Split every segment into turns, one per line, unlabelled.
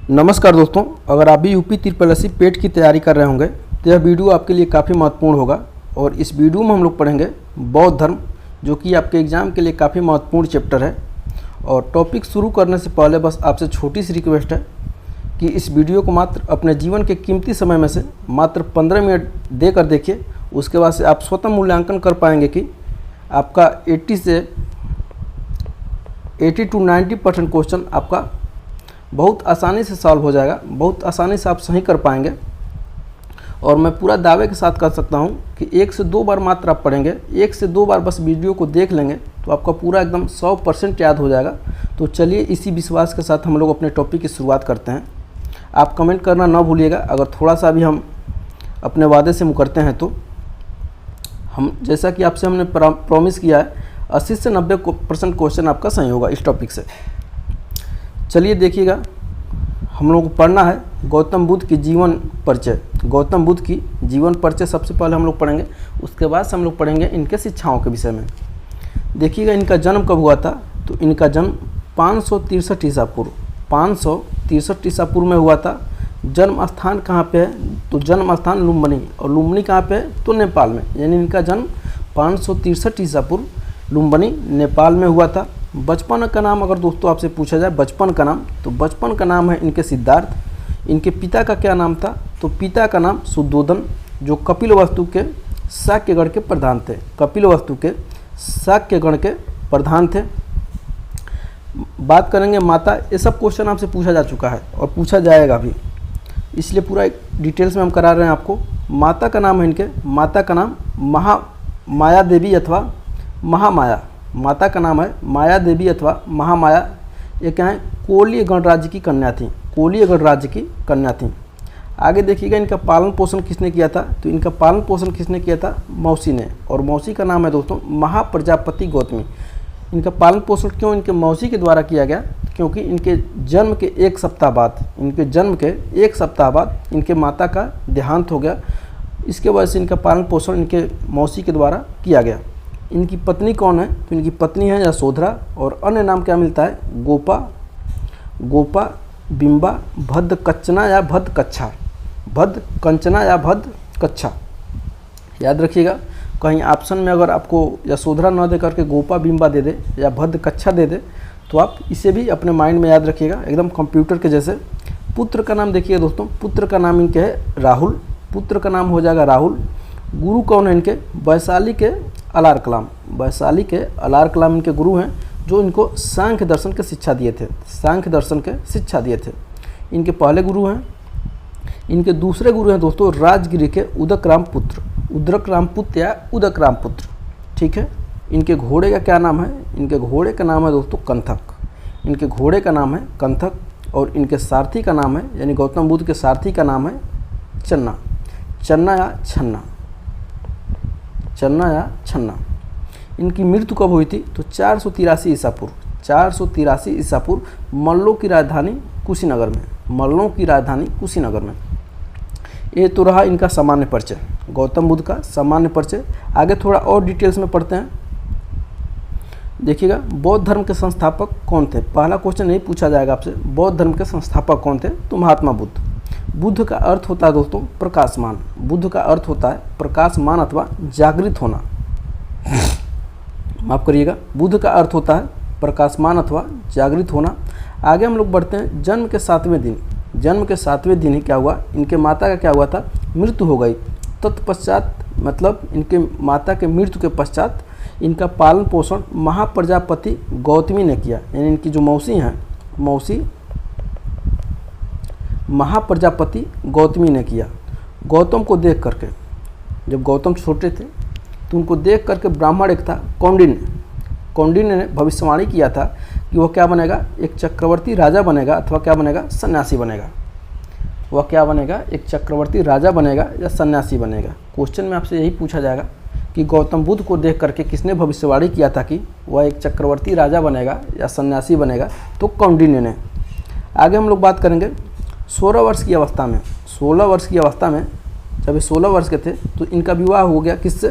नमस्कार दोस्तों, अगर आप भी यूपी ट्रिपल पेट की तैयारी कर रहे होंगे तो यह वीडियो आपके लिए काफ़ी महत्वपूर्ण होगा। और इस वीडियो में हम लोग पढ़ेंगे बौद्ध धर्म, जो कि आपके एग्ज़ाम के लिए काफ़ी महत्वपूर्ण चैप्टर है। और टॉपिक शुरू करने से पहले बस आपसे छोटी सी रिक्वेस्ट है कि इस वीडियो को मात्र अपने जीवन के कीमती समय में से मात्र 15 मिनट देकर देखिए। उसके बाद से आप स्वतः मूल्यांकन कर पाएंगे कि आपका 80 to 90% क्वेश्चन आपका बहुत आसानी से सॉल्व हो जाएगा, बहुत आसानी से आप सही कर पाएंगे। और मैं पूरा दावे के साथ कह सकता हूं कि 1 से 2 बार मात्र आप पढ़ेंगे, 1 से 2 बार बस वीडियो को देख लेंगे तो आपका पूरा एकदम 100% याद हो जाएगा। तो चलिए इसी विश्वास के साथ हम लोग अपने टॉपिक की शुरुआत करते हैं। आप कमेंट करना ना भूलिएगा अगर थोड़ा सा भी हम अपने वादे से मुकरते हैं तो। हम जैसा कि आपसे हमने प्रॉमिस किया है, 80 से 90% क्वेश्चन आपका सही होगा इस टॉपिक से। चलिए देखिएगा, हम लोग को पढ़ना है गौतम बुद्ध की जीवन परिचय। गौतम बुद्ध की जीवन परिचय सबसे पहले हम लोग पढ़ेंगे, उसके बाद से हम लोग पढ़ेंगे इनके शिक्षाओं के विषय में। देखिएगा इनका जन्म कब हुआ था, तो इनका जन्म 563 ईसा पूर्व 563 ईसा पूर्व में हुआ था। जन्म स्थान कहाँ पे है, तो जन्म स्थान लुम्बिनी, और लुम्बिनी कहाँ पे है, तो नेपाल में। यानी इनका जन्म 563 ईसा पूर्व लुम्बिनी नेपाल में हुआ था। बचपन का नाम अगर दोस्तों आपसे पूछा जाए बचपन का नाम, तो बचपन का नाम है इनके सिद्धार्थ। इनके पिता का क्या नाम था, तो पिता का नाम सुद्धोधन, जो कपिलवस्तु के शाक्यगण के प्रधान थे। कपिलवस्तु के शाक्यगण के प्रधान थे। बात करेंगे माता, ये सब क्वेश्चन आपसे पूछा जा चुका है और पूछा जाएगा भी, इसलिए पूरा डिटेल्स में हम करा रहे हैं आपको। माता का नाम है इनके, माता का नाम महामाया देवी अथवा महामाया। माता का नाम है माया देवी अथवा महामाया। ये क्या है, कोलीय गणराज्य की कन्या थी, कोलीय गणराज्य की कन्या थी। आगे देखिएगा इनका पालन पोषण किसने किया था, तो इनका पालन पोषण किसने किया था, मौसी ने। और मौसी का नाम है दोस्तों महाप्रजापति गौतमी। इनका पालन पोषण क्यों इनके मौसी के द्वारा किया गया, क्योंकि इनके जन्म के 1 सप्ताह बाद, इनके जन्म के 1 सप्ताह बाद इनके माता का देहांत हो गया। इसके वजह से इनका पालन पोषण इनके मौसी के द्वारा किया गया। इनकी पत्नी कौन है, तो इनकी पत्नी है यशोधरा, और अन्य नाम क्या मिलता है, गोपा, बिंबा, भद्द कच्चना या भद्द कच्छा, भद्द कंचना या भद्द कच्छा। याद रखिएगा, कहीं ऑप्शन में अगर आपको यशोधरा न दे करके गोपा बिंबा दे दे या भद्द कच्छा दे दे, तो आप इसे भी अपने माइंड में याद रखिएगा, एकदम कंप्यूटर के जैसे। पुत्र का नाम देखिए दोस्तों, पुत्र का नाम इनके है राहुल, पुत्र का नाम हो जाएगा राहुल। गुरु कौन है इनके, वैशाली के अलार कलाम, वैशाली के अलार कलाम इनके गुरु हैं, जो इनको सांख्य दर्शन के शिक्षा दिए थे, सांख्य दर्शन के शिक्षा दिए थे। इनके पहले गुरु हैं। इनके दूसरे गुरु हैं दोस्तों राजगिरी के उदक राम पुत्र या उदक राम पुत्र, ठीक है। इनके घोड़े का क्या नाम है, इनके घोड़े का नाम है दोस्तों कंथक, इनके घोड़े का नाम है कंथक। और इनके सारथी का नाम है, यानी गौतम बुद्ध के सारथी का नाम है चन्ना, चन्ना या छन्ना, चन्ना या छन्ना। इनकी मृत्यु कब हुई थी, तो 483 ईसा पूर्व, 483 ईसा पूर्व मल्लों की राजधानी कुशीनगर में, मल्लों की राजधानी कुशीनगर में। ये तो रहा इनका सामान्य परिचय, गौतम बुद्ध का सामान्य परिचय। आगे थोड़ा और डिटेल्स में पढ़ते हैं। देखिएगा बौद्ध धर्म के संस्थापक कौन थे। पहला क्वेश्चन यही पूछा जाएगा आपसे, बौद्ध धर्म के संस्थापक कौन थे, तो महात्मा बुद्ध। बुद्ध का अर्थ होता है दोस्तों प्रकाशमान, बुद्ध का अर्थ होता है प्रकाशमान अथवा जागृत होना। माफ करिएगा, बुद्ध का अर्थ होता है प्रकाशमान अथवा जागृत होना। आगे हम लोग बढ़ते हैं। जन्म के 7वें दिन, जन्म के 7वें दिन ही क्या हुआ, इनके माता का क्या हुआ था, मृत्यु हो गई। तत्पश्चात मतलब इनके माता के मृत्यु के पश्चात इनका पालन पोषण महाप्रजापति गौतमी ने किया। यानी इनकी जो मौसी हैं, मौसी महाप्रजापति गौतमी ने किया। गौतम को देख करके, जब गौतम छोटे थे तो उनको देख करके ब्राह्मण एक था कौंडिन्य ने भविष्यवाणी किया था कि वह क्या बनेगा, एक चक्रवर्ती राजा बनेगा अथवा क्या बनेगा, सन्यासी बनेगा। वह क्या बनेगा, एक चक्रवर्ती राजा बनेगा या सन्यासी बनेगा। क्वेश्चन में आपसे यही पूछा जाएगा कि गौतम बुद्ध को देख करके किसने भविष्यवाणी किया था कि वह एक चक्रवर्ती राजा बनेगा या सन्यासी बनेगा, तो कौंडिन्य ने। आगे हम लोग बात करेंगे 16 वर्ष की अवस्था में, 16 वर्ष की अवस्था में जब ये 16 वर्ष के थे तो इनका विवाह हो गया किससे,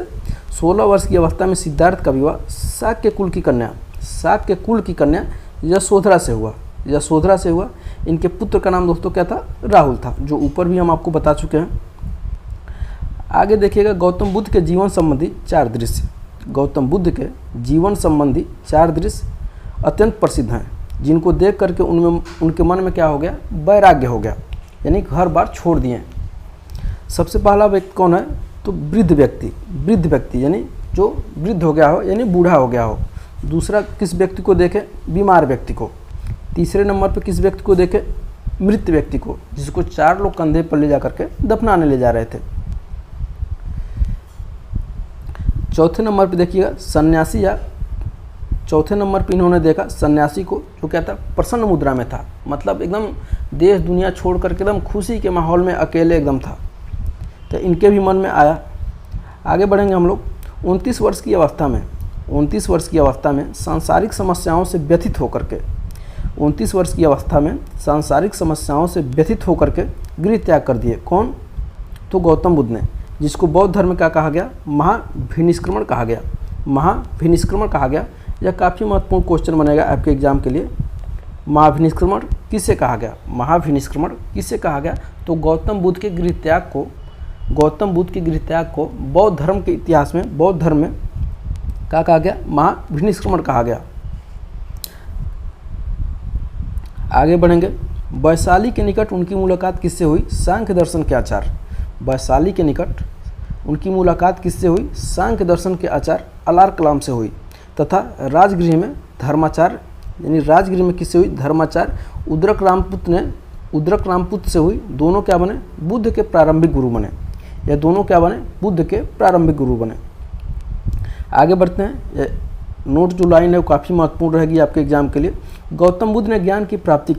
16 वर्ष की अवस्था में सिद्धार्थ का विवाह शाक्य कुल की कन्या यशोधरा से हुआ। इनके पुत्र का नाम दोस्तों क्या था, राहुल था, जो ऊपर भी हम आपको बता चुके हैं। आगे देखिएगा गौतम बुद्ध के जीवन संबंधी 4 दृश्य। गौतम बुद्ध के जीवन संबंधी 4 दृश्य अत्यंत प्रसिद्ध हैं, जिनको देख करके उनमें उनके मन में क्या हो गया, वैराग्य हो गया, यानी घर बार छोड़ दिए। सबसे पहला व्यक्ति कौन है, तो वृद्ध व्यक्ति यानी जो वृद्ध हो गया हो, यानी बूढ़ा हो गया हो। दूसरा किस व्यक्ति को देखे, बीमार व्यक्ति को। तीसरे नंबर पर किस व्यक्ति को देखे, मृत व्यक्ति को, जिसको 4 लोग कंधे पर ले जा करके दफनाने ले जा रहे थे। चौथे नंबर पे देखिएगा सन्यासी, या चौथे नंबर पे इन्होंने देखा सन्यासी को, जो क्या था, प्रसन्न मुद्रा में था, मतलब एकदम देश दुनिया छोड़ करके एकदम खुशी के माहौल में अकेले एकदम था। तो इनके भी मन में आया। आगे बढ़ेंगे हम लोग। 29 वर्ष की अवस्था में सांसारिक समस्याओं से व्यथित होकर के 29 वर्ष की अवस्था में सांसारिक समस्याओं से व्यथित होकर के गृह त्याग कर दिए। कौन, तो गौतम बुद्ध ने, जिसको बौद्ध धर्म में क्या कहा गया, महाभिनिष्क्रमण कहा गया। यह काफ़ी महत्वपूर्ण क्वेश्चन बनेगा आपके एग्जाम के लिए। महाभिनिष्क्रमण किसे कहा गया, तो गौतम बुद्ध के गृह त्याग को बौद्ध धर्म के इतिहास में, बौद्ध धर्म में क्या कहा गया, महाभिनिष्क्रमण कहा गया। आगे बढ़ेंगे। वैशाली के निकट उनकी मुलाकात किससे हुई, सांख्य दर्शन के आचार्य। वैशाली के निकट उनकी मुलाकात किससे हुई, सांख्य दर्शन के आचार्य अलार कलाम से हुई। तथा राजगृह में धर्माचार्य, यानी राजगृह में किससे हुई, धर्माचार्य उद्रक रामपुत्र से हुई। दोनों क्या बने, बुद्ध के प्रारंभिक गुरु बने। यह दोनों क्या बने, बुद्ध के प्रारंभिक गुरु बने। आगे बढ़ते हैं। ये नोट जो लाइन है वो काफ़ी महत्वपूर्ण रहेगी आपके एग्जाम के लिए। गौतम बुद्ध ने ज्ञान की प्राप्ति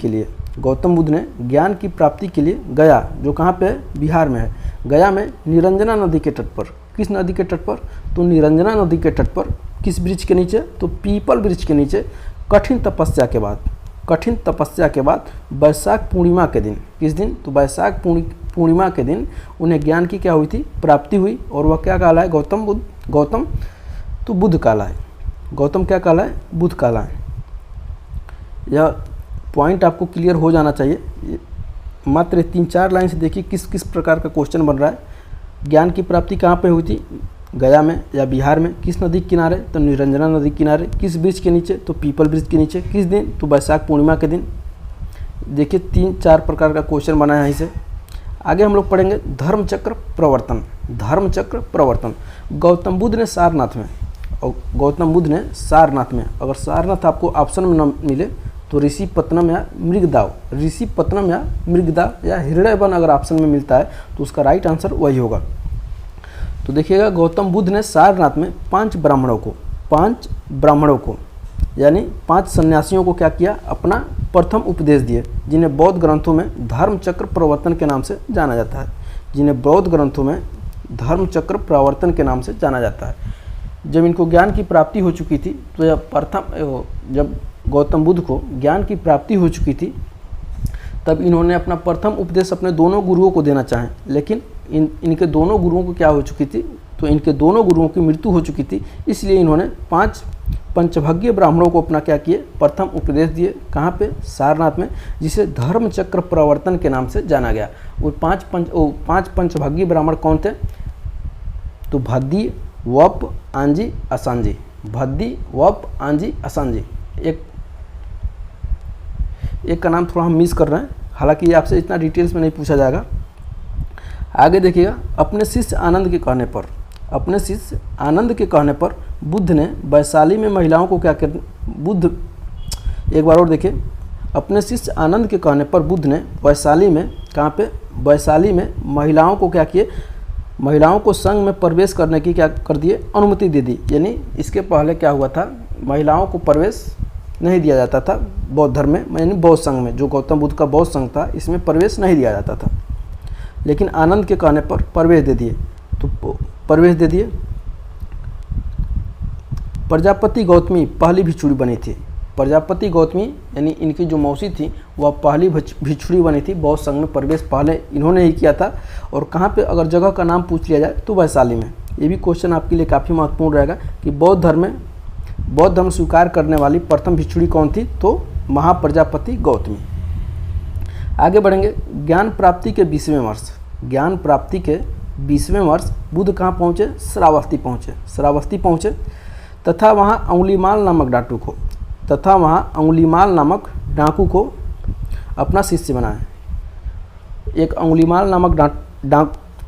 के लिए गया, जो कहाँ पे है, बिहार में है। गया में निरंजना नदी के तट पर, किस नदी के तट पर, तो निरंजना नदी के तट पर, किस वृक्ष के नीचे, तो पीपल वृक्ष के नीचे कठिन तपस्या के बाद वैशाख पूर्णिमा के दिन, किस दिन, तो वैशाख पूर्णिमा के दिन उन्हें ज्ञान की क्या हुई थी, प्राप्ति हुई। और वह क्या कहलाए, गौतम तो बुद्ध कहलाए। गौतम क्या कहलाए, बुद्ध कहलाए। यह पॉइंट आपको क्लियर हो जाना चाहिए। मात्र 3-4 लाइन से देखिए किस किस प्रकार का क्वेश्चन बन रहा है। ज्ञान की प्राप्ति कहाँ पे हुई थी, गया में या बिहार में। किस नदी के किनारे, तो निरंजना नदी के किनारे। किस वृक्ष के नीचे, तो पीपल वृक्ष के नीचे। किस दिन, तो वैशाख पूर्णिमा के दिन। देखिए 3-4 प्रकार का क्वेश्चन बना है इसे। आगे हम लोग पढ़ेंगे धर्मचक्र प्रवर्तन। गौतम बुद्ध ने सारनाथ में, अगर सारनाथ आपको ऑप्शन में न मिले तो ऋषिपत्तनम या मृगदा या हृदयवन अगर ऑप्शन में मिलता है तो उसका राइट आंसर वही होगा। तो देखिएगा गौतम बुद्ध ने सारनाथ में 5 ब्राह्मणों को यानी 5 सन्यासियों को क्या किया, अपना प्रथम उपदेश दिए, जिन्हें बौद्ध ग्रंथों में धर्मचक्र प्रवर्तन के नाम से जाना जाता है। जब इनको ज्ञान की प्राप्ति हो चुकी थी, तो जब गौतम बुद्ध को ज्ञान की प्राप्ति हो चुकी थी, तब इन्होंने अपना प्रथम उपदेश अपने दोनों गुरुओं को देना चाहे, लेकिन इनके दोनों गुरुओं को क्या हो चुकी थी, तो इनके दोनों गुरुओं की मृत्यु हो चुकी थी। इसलिए इन्होंने 5 पंचभग्य ब्राह्मणों को अपना क्या किए, प्रथम उपदेश दिए। कहाँ पे, सारनाथ में, जिसे धर्मचक्र प्रवर्तन के नाम से जाना गया। वो 5 पंचभग्य ब्राह्मण कौन थे, तो भद्दी, वप, आंजी, असांजी। एक का नाम थोड़ा हम मिस कर रहे हैं, हालांकि ये आपसे इतना डिटेल्स में नहीं पूछा जाएगा। आगे देखिएगा, अपने शिष्य आनंद के कहने पर बुद्ध ने वैशाली में महिलाओं को क्या कर, एक बार और देखिए, अपने शिष्य आनंद के कहने पर बुद्ध ने वैशाली में, कहाँ पे, वैशाली में महिलाओं को क्या किए, महिलाओं को संघ में प्रवेश करने की क्या कर दिए, अनुमति दे दी। यानी इसके पहले क्या हुआ था, महिलाओं को प्रवेश नहीं दिया जाता था बौद्ध धर्म में, यानी बौद्ध संघ में, जो गौतम बुद्ध का बौद्ध संघ था, इसमें प्रवेश नहीं दिया जाता था। लेकिन आनंद के कहने पर प्रवेश दे दिए। प्रजापति गौतमी पहली भिक्षुणी बनी थी। प्रजापति गौतमी यानी इनकी जो मौसी थी, वह पहली भिक्षुणी बनी थी। बौद्ध संघ में प्रवेश पहले इन्होंने ही किया था। और कहाँ पे, अगर जगह का नाम पूछ लिया जाए तो वैशाली में। ये भी क्वेश्चन आपके लिए काफ़ी महत्वपूर्ण रहेगा कि बौद्ध धर्म स्वीकार करने वाली प्रथम भिक्षुणी कौन थी, तो महाप्रजापति गौतमी। आगे बढ़ेंगे। ज्ञान प्राप्ति के 20वें वर्ष, ज्ञान प्राप्ति के 20वें वर्ष बुद्ध कहाँ पहुँचे? श्रावस्ती पहुँचे। श्रावस्ती पहुँचे तथा वहाँ अंगुलीमाल नामक डाकू को अपना शिष्य बनाए। एक अंगुलीमाल नामक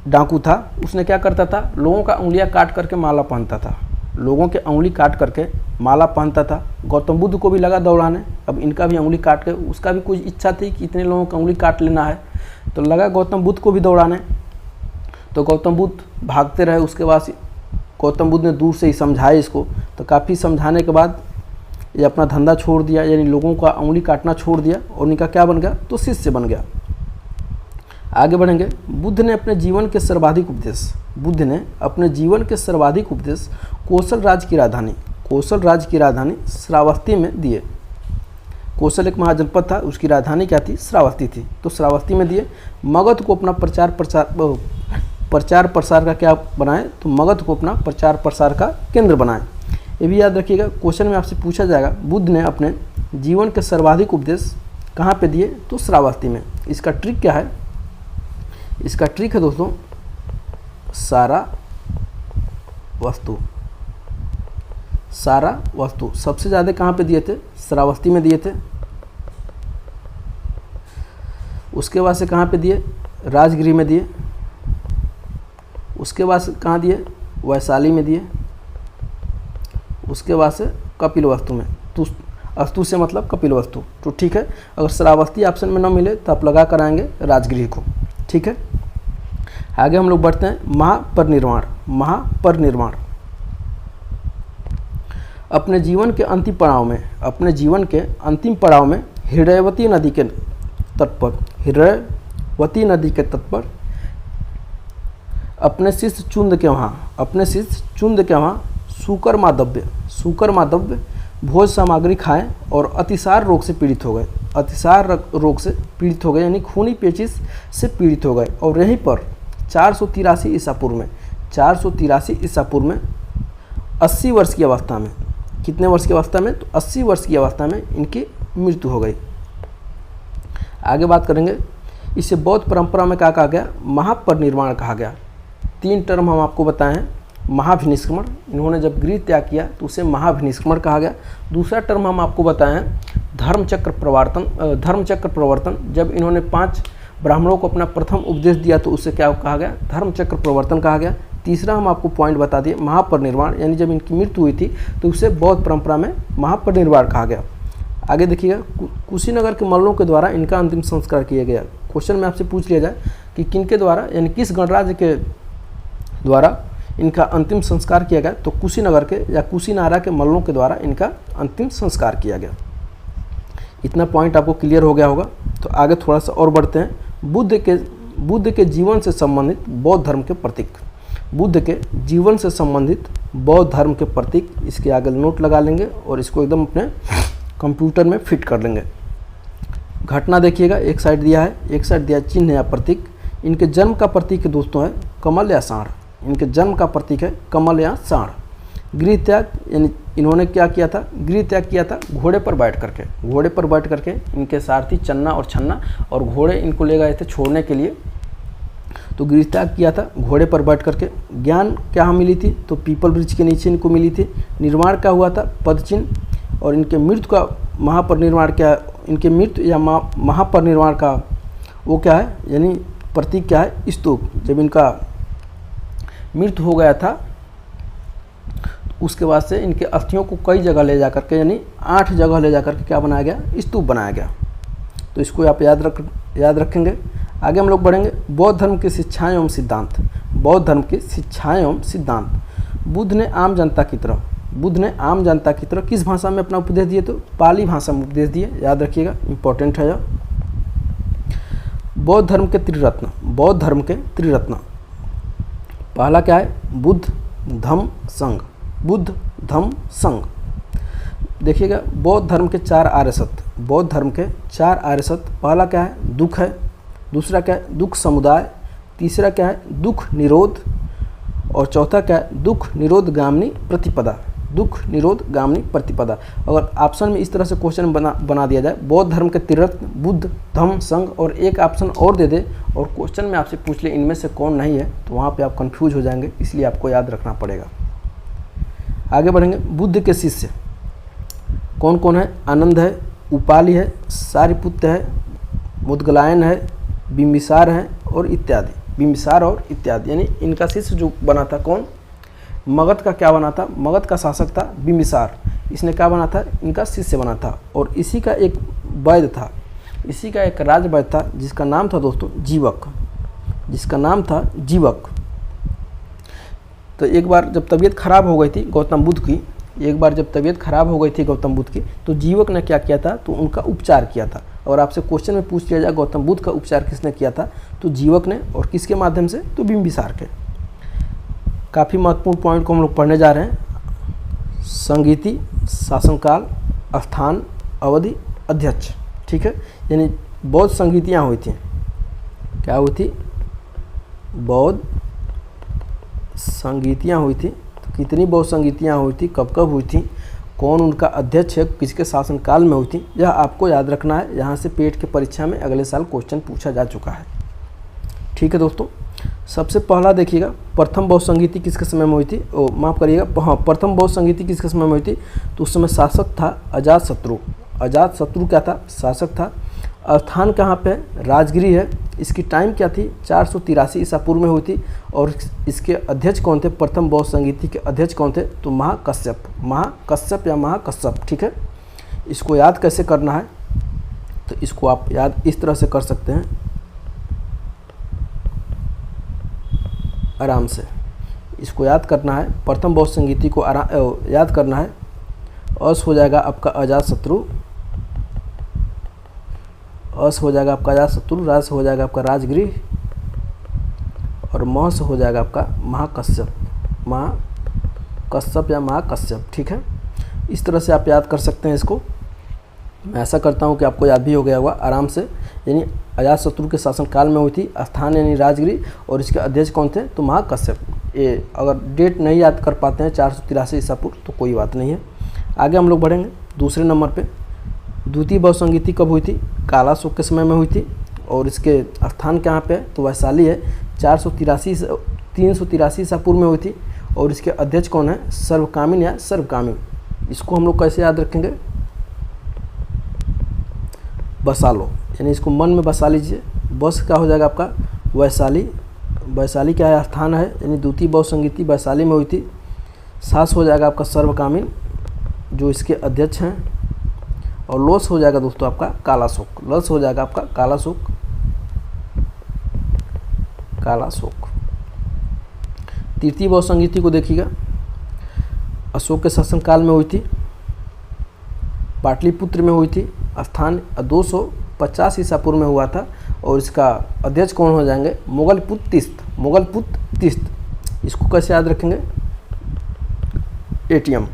डाकू था, उसने क्या करता था? लोगों का उंगलियां काट करके माला पहनता था, लोगों के उंगली काट करके माला पहनता था। गौतम बुद्ध को भी लगा दौड़ाने, अब इनका भी उंगली काट के, उसका भी कुछ इच्छा थी कि इतने लोगों का उंगली काट लेना है, तो लगा गौतम बुद्ध को भी दौड़ाने। तो गौतम बुद्ध भागते रहे, उसके बाद गौतम बुद्ध ने दूर से ही समझाया इसको, तो काफ़ी समझाने के बाद ये अपना धंधा छोड़ दिया, यानी लोगों का उंगली काटना छोड़ दिया और इनका क्या बन गया? तो शिष्य बन गया। आगे बढ़ेंगे। बुद्ध ने अपने जीवन के सर्वाधिक उपदेश कौशल राज्य की राजधानी श्रावस्ती में दिए। कौशल एक महाजनपद था, उसकी राजधानी क्या थी? श्रावस्ती थी। तो श्रावस्ती में दिए। मगध को अपना प्रचार प्रसार का क्या बनाए? तो मगध को अपना प्रचार प्रसार का केंद्र बनाए। ये भी याद रखिएगा, क्वेश्चन में आपसे पूछा जाएगा बुद्ध ने अपने जीवन के सर्वाधिक उपदेश कहाँ पे दिए? तो श्रावस्ती में। इसका ट्रिक क्या है? इसका ट्रिक है दोस्तों, सारा वस्तु सबसे ज़्यादा कहाँ पे दिए थे? श्रावस्ती में दिए थे। उसके बाद से कहाँ पे दिए? राजगृह में दिए। उसके बाद से कहाँ दिए? वैशाली में दिए। उसके बाद से कपिलवस्तु में। तो अस्तु से मतलब कपिलवस्तु। तो ठीक है, अगर श्रावस्ती ऑप्शन में न मिले तो आप लगा कर आएंगे राजगृह को। ठीक है, आगे हम लोग बढ़ते हैं। महापरिनिर्वाण। अपने जीवन के अंतिम पड़ाव में हृदयवती नदी के तट पर अपने शिष्य चुंद के वहाँ सूकर माधव्य भोज सामग्री खाएं और अतिसार रोग से पीड़ित हो गए, यानी खूनी पेचिश से पीड़ित हो गए। और यहीं पर 483 ईसा पूर्व में 80 वर्ष की अवस्था में, कितने वर्ष की अवस्था में? तो 80 वर्ष की अवस्था में इनकी मृत्यु हो गई। आगे बात करेंगे। इसे बौद्ध परंपरा में क्या कहा गया? महापरिनिर्वाण कहा गया। 3 टर्म हम आपको बताए हैं। महाभिनिष्क्रमण, इन्होंने जब गृह त्याग किया तो उसे महाभिनिष्क्रमण कहा गया। दूसरा टर्म हम आपको बताए हैं धर्मचक्र प्रवर्तन, जब इन्होंने 5 ब्राह्मणों को अपना प्रथम उपदेश दिया तो उसे क्या कहा गया? धर्मचक्र प्रवर्तन कहा गया। तीसरा हम आपको पॉइंट बता दिए महापरिनिर्वाण, यानी जब इनकी मृत्यु हुई थी तो उसे बौद्ध परंपरा में महापरिनिर्वाण कहा गया। आगे देखिएगा, कुशीनगर के मल्लों के द्वारा इनका अंतिम संस्कार किया गया। क्वेश्चन में आपसे पूछ लिया जाए कि किनके द्वारा, यानी किस गणराज्य के द्वारा इनका अंतिम संस्कार किया गया, तो कुशीनगर के या कुशीनारा के मल्लों के द्वारा इनका अंतिम संस्कार किया गया। इतना पॉइंट आपको क्लियर हो गया होगा। तो आगे थोड़ा सा और बढ़ते हैं। बुद्ध के जीवन से संबंधित बौद्ध धर्म के प्रतीक, इसके आगे नोट लगा लेंगे और इसको एकदम अपने कंप्यूटर में फिट कर लेंगे। घटना देखिएगा, एक साइड दिया है, एक साइड दिया चिन्ह या प्रतीक। इनके जन्म का प्रतीक दोस्तों है कमल या सांड। गृह त्याग, यानी इन्होंने क्या किया था? गृह त्याग किया था घोड़े पर बैठ करके। इनके सारथी चन्ना और छन्ना और घोड़े इनको ले गए थे छोड़ने के लिए, तो गृह त्याग किया था घोड़े पर बैठ करके। ज्ञान क्या मिली थी? तो पीपल वृक्ष के नीचे इनको मिली थी। निर्माण क्या हुआ था? पदचिन्ह। और इनके मृत्यु का महापरिनिर्वाण क्या? इनके मृत्यु या महापरिनिर्वाण का वो क्या है, यानी प्रतीक क्या है? स्तूप। जब इनका मृत्यु हो गया था उसके बाद से इनके अस्थियों को कई जगह ले जा करके, यानी 8 जगह ले जा करके क्या बनाया गया? स्तूप बनाया गया। तो इसको आप याद रखेंगे। आगे हम लोग बढ़ेंगे। बौद्ध धर्म की शिक्षाएं एवं सिद्धांत। बुद्ध ने आम जनता की तरह किस भाषा में अपना उपदेश दिए? तो पाली भाषा में उपदेश दिए। याद रखिएगा, इंपॉर्टेंट है यह। बौद्ध धर्म के त्रिरत्न। पहला क्या है? बुद्ध धम्म संघ। देखिएगा, बौद्ध धर्म के 4 आर्य सत्य। पहला क्या है? दुख है। दूसरा क्या है? दुख समुदाय। तीसरा क्या है? दुख निरोध। और चौथा क्या है? दुख निरोध गामिनी प्रतिपदा। दुख निरोध गामिनी प्रतिपदा। अगर ऑप्शन में इस तरह से क्वेश्चन बना दिया जाए, बौद्ध धर्म के त्रिरत्न बुद्ध, धम्म, संघ और एक ऑप्शन और दे दे और क्वेश्चन में आपसे पूछ ले इनमें से कौन नहीं है, तो वहाँ पे आप कंफ्यूज हो जाएंगे, इसलिए आपको याद रखना पड़ेगा। आगे बढ़ेंगे। बुद्ध के शिष्य कौन कौन है? आनंद है, उपाली है, सारिपुत्र है, मुद्गलायन है, बिंबिसार है और इत्यादि। बिंबिसार और इत्यादि यानी इनका शिष्य जो बना था कौन? मगध का क्या बना था? मगध का शासक था बिंबिसार, इसने क्या बना था? इनका शिष्य बना था। और इसी का एक वैद्य था, इसी का एक राज वैद्य था जिसका नाम था दोस्तों जीवक, जिसका नाम था जीवक। तो एक बार जब तबीयत खराब हो गई थी गौतम बुद्ध की, एक बार जब तबीयत खराब हो गई थी गौतम बुद्ध की, तो जीवक ने क्या किया था? तो उनका उपचार किया था। और आपसे क्वेश्चन में पूछ लिया जाए गौतम बुद्ध का उपचार किसने किया था, तो जीवक ने। और किसके माध्यम से? तो बिंबिसार के। काफ़ी महत्वपूर्ण पॉइंट को हम लोग पढ़ने जा रहे हैं। संगीति, शासनकाल, स्थान, अवधि, अध्यक्ष। ठीक है, यानी बौद्ध संगीतियाँ हुई थी। क्या हुई थी? बौद्ध संगीतियाँ हुई थी। तो कितनी बौद्ध संगीतियाँ हुई थी, कब कब हुई थी, कौन उनका अध्यक्ष है, किसके शासनकाल में हुई थी, यह आपको याद रखना है। यहाँ से पेट के परीक्षा में अगले साल क्वेश्चन पूछा जा चुका है। ठीक है दोस्तों, सबसे पहला देखिएगा, प्रथम बौद्ध संगीति किसके समय में हुई थी? माफ़ करिएगा, हाँ, प्रथम बौद्ध संगीति किसके समय में हुई थी? तो उस समय शासक था अजातशत्रु। अजातशत्रु क्या था? शासक था। स्थान कहाँ पे है? राजगिरी है। इसकी टाइम क्या थी? 483 ईसा पूर्व में हुई थी। और इसके अध्यक्ष कौन थे? प्रथम बौद्ध संगीति के अध्यक्ष कौन थे? तो महाकश्यप, महाकश्यप या महाकश्यप। ठीक है, इसको याद कैसे करना है? तो इसको आप याद इस तरह से कर सकते हैं, आराम से इसको याद करना है। प्रथम बौद्ध संगीति को याद करना है। अस हो जाएगा आपका अजातशत्रु, अस हो जाएगा आपका अजातशत्रु, राज हो जाएगा आपका राजगृह और महस हो जाएगा आपका महाकश्यप, महाकश्यप या महाकश्यप। ठीक है, इस तरह से आप याद कर सकते हैं इसको। मैं ऐसा करता हूँ कि आपको याद भी हो गया होगा आराम से। यानी अजातशत्रु के शासनकाल में हुई थी, स्थान यानी राजगिरी, और इसके अध्यक्ष कौन थे? तो महाकश्यप। ये अगर डेट नहीं याद कर पाते हैं 483 ईसा पूर्व तो कोई बात नहीं है। आगे हम लोग बढ़ेंगे दूसरे नंबर पे। द्वितीय बौद्ध संगीति कब हुई थी? कालाशोक के समय में हुई थी। और इसके स्थान कहाँ पे है? तो वैशाली है। 383 ईसा पूर्व में हुई थी। और इसके अध्यक्ष कौन है? सर्वकामिन या सर्वकामी। इसको हम लोग कैसे याद रखेंगे? बसा लो, यानी इसको मन में बसा लीजिए। बस क्या हो जाएगा आपका? वैशाली। वैशाली क्या है? स्थान है, यानी द्वितीय बौद्ध संगीति वैशाली में हुई थी। सास हो जाएगा आपका सर्वकामिन जो इसके अध्यक्ष हैं। और लोस हो जाएगा दोस्तों आपका कालाशोक। लस हो जाएगा आपका कालाशोक, कालाशोक। तृतीय बौद्ध संगीति को देखिएगा, अशोक के शासनकाल में हुई थी, पाटलिपुत्र में हुई थी। स्थान 250 ईसा पूर्व में हुआ था। और इसका अध्यक्ष कौन हो जाएंगे? मुगलपुत्र तीस्त, मुगलपुत्र तीस्त। इसको कैसे याद रखेंगे? एटीएम।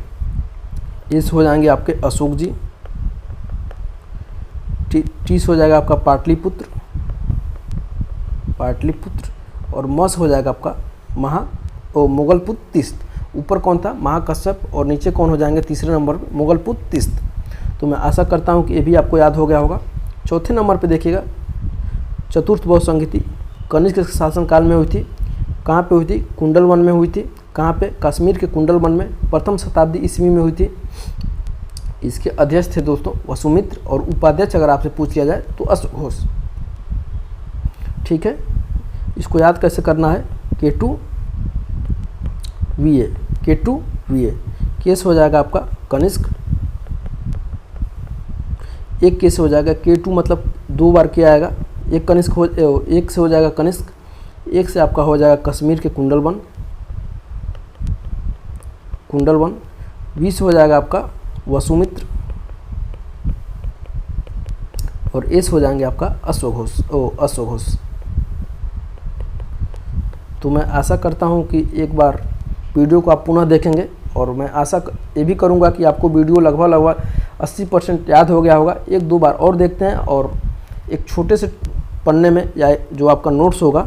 इस हो जाएंगे आपके अशोक जी। टीस हो जाएगा आपका पाटलिपुत्र, पाटलिपुत्र। और मस हो जाएगा आपका मुगलपुत्र तीस्त। ऊपर कौन था? महाकश्यप। और नीचे कौन हो जाएंगे? तीसरे नंबर पर मुगलपुत्र तीस्त। तो मैं आशा करता हूँ कि ये भी आपको याद हो गया होगा। चौथे नंबर पे देखिएगा, चतुर्थ बौद्ध संगीति कनिष्क के शासनकाल में हुई थी। कहाँ पे हुई थी? कुंडलवन में हुई थी। कहाँ पे? कश्मीर के कुंडलवन में। प्रथम शताब्दी ईस्वी में हुई थी। इसके अध्यक्ष थे दोस्तों वसुमित्र। और उपाध्यक्ष अगर आपसे पूछ लिया जाए तो अश्वघोष। ठीक है, इसको याद कैसे करना है? K2 VA, K2 VA। Case हो जाएगा आपका कनिष्क। एक केस हो जाएगा K2, मतलब 2 बार क्या आएगा? एक कनिष्क हो, एक से हो जाएगा कनिष्क, एक से आपका हो जाएगा कश्मीर के कुंडलवन, कुंडलवन। 20 हो जाएगा आपका वसुमित्र। और एस हो जाएंगे आपका अश्वघोष, अश्वघोष। तो मैं आशा करता हूं कि एक बार वीडियो को आप पुनः देखेंगे। और मैं आशा ये भी करूंगा कि आपको वीडियो लगभग 80% याद हो गया होगा। 1-2 बार और देखते हैं। और एक छोटे से पन्ने में या जो आपका नोट्स होगा,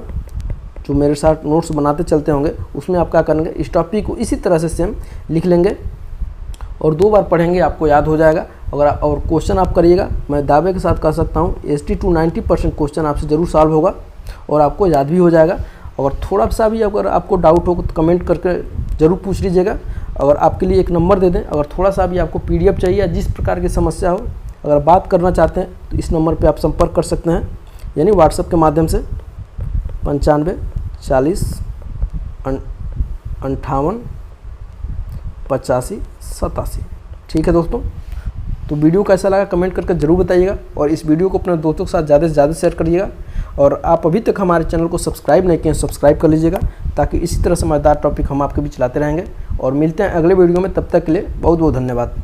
जो मेरे साथ नोट्स बनाते चलते होंगे, उसमें आप क्या करेंगे? इस टॉपिक को इसी तरह से सेम लिख लेंगे। और 2 बार पढ़ेंगे आपको याद हो जाएगा। अगर और क्वेश्चन आप करिएगा, मैं दावे के साथ कह सकता हूँ 80 to 90% क्वेश्चन आपसे ज़रूर सॉल्व होगा और आपको याद भी हो जाएगा। अगर थोड़ा सा भी अगर आपको डाउट हो तो कमेंट करके ज़रूर पूछ लीजिएगा। अगर आपके लिए एक नंबर दे दें, अगर थोड़ा सा भी आपको PDF चाहिए या जिस प्रकार की समस्या हो, अगर बात करना चाहते हैं तो इस नंबर पे आप संपर्क कर सकते हैं, यानी व्हाट्सएप के माध्यम से 95 40 58 85 87। ठीक है दोस्तों, तो वीडियो कैसा लगा कमेंट करके ज़रूर बताइएगा और इस वीडियो को अपने दोस्तों के साथ ज़्यादा से ज़्यादा शेयर करिएगा। और आप अभी तक हमारे चैनल को सब्सक्राइब नहीं किए हैं, सब्सक्राइब कर लीजिएगा, ताकि इसी तरह से मज़ेदार टॉपिक हम आपके बीच लाते रहेंगे। और मिलते हैं अगले वीडियो में, तब तक के लिए बहुत बहुत धन्यवाद।